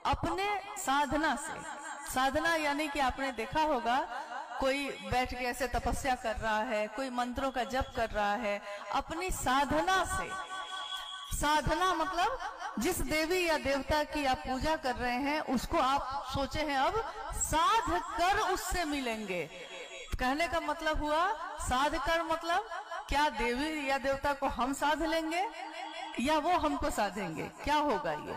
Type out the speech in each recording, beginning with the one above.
अपने साधना से, साधना यानी कि आपने देखा होगा कोई बैठ के ऐसे तपस्या कर रहा है, कोई मंत्रों का जप कर रहा है, अपनी साधना से। साधना मतलब जिस देवी या देवता की आप पूजा कर रहे हैं उसको आप सोचे हैं अब साध कर उससे मिलेंगे। कहने का मतलब हुआ साध कर मतलब क्या देवी या देवता को हम साध लेंगे या वो हमको साधेंगे, क्या होगा ये?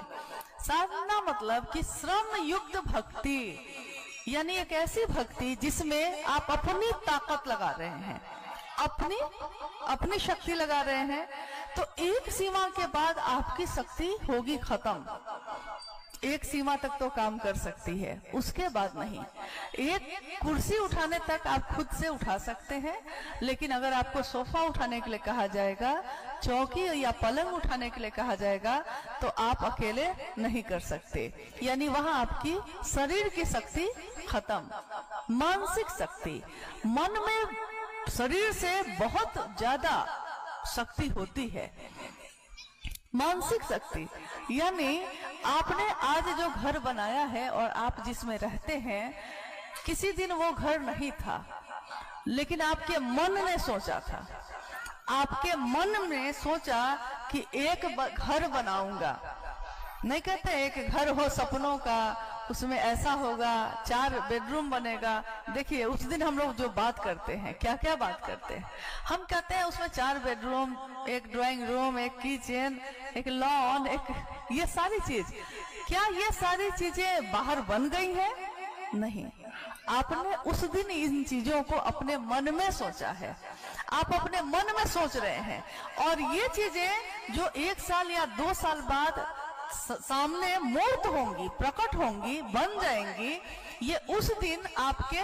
साधना मतलब कि श्रम युक्त भक्ति, यानी एक ऐसी भक्ति जिसमें आप अपनी ताकत लगा रहे हैं, अपनी शक्ति लगा रहे हैं। तो एक सीमा के बाद आपकी शक्ति होगी खत्म। एक सीमा तक तो काम कर सकती है, उसके बाद नहीं। एक कुर्सी उठाने तक आप खुद से उठा सकते हैं, लेकिन अगर आपको सोफा उठाने के लिए कहा जाएगा, चौकी या पलंग उठाने के लिए कहा जाएगा, तो आप अकेले नहीं कर सकते। यानी वहां आपकी शरीर की शक्ति खत्म। मानसिक शक्ति, मन में शरीर से बहुत ज्यादा शक्ति होती है। मानसिक शक्ति यानी आपने आज जो घर बनाया है और आप जिसमें रहते हैं, किसी दिन वो घर नहीं था, लेकिन आपके मन ने सोचा था, आपके मन में सोचा कि एक घर बनाऊंगा। नहीं कहते एक घर हो सपनों का, उसमें ऐसा होगा, 4 बेडरूम बनेगा। देखिए उस दिन हम लोग जो बात करते हैं, क्या क्या बात करते हैं, हम कहते हैं उसमें 4 बेडरूम, एक ड्राइंग रूम, एक किचन, एक लॉन, एक ये सारी चीज। क्या ये सारी चीजें बाहर बन गई हैं? नहीं, आपने उस दिन इन चीजों को अपने मन में सोचा है, आप अपने मन में सोच रहे हैं। और ये चीजें जो 1 साल या 2 साल बाद सामने मूर्त होंगी, प्रकट होंगी, बन जाएंगी, ये उस दिन आपके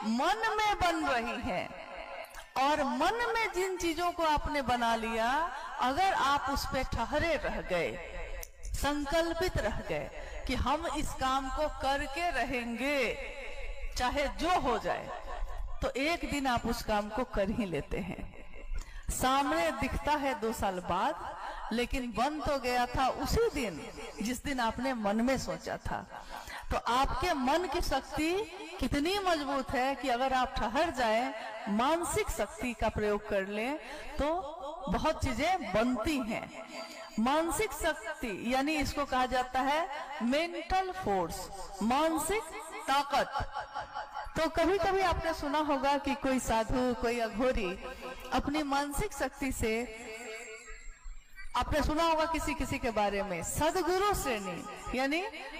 मन में बन रही है। और मन में जिन चीजों को आपने बना लिया, अगर आप उस पे ठहरे रह गए, संकल्पित रह गए कि हम इस काम को करके रहेंगे चाहे जो हो जाए, तो एक दिन आप उस काम को कर ही लेते हैं। सामने दिखता है 2 साल बाद, लेकिन बन तो गया था उसी दिन जिस दिन आपने मन में सोचा था। तो आपके मन की शक्ति कितनी मजबूत है कि अगर आप ठहर जाएं, मानसिक शक्ति का प्रयोग कर लें, तो बहुत चीजें बनती हैं। मानसिक शक्ति यानी इसको कहा जाता है मेंटल फोर्स, मानसिक ताकत। तो कभी कभी आपने सुना होगा कि कोई साधु, कोई अघोरी अपनी मानसिक शक्ति से, आपने सुना होगा किसी किसी के बारे में सदगुरु श्रेणी, यानी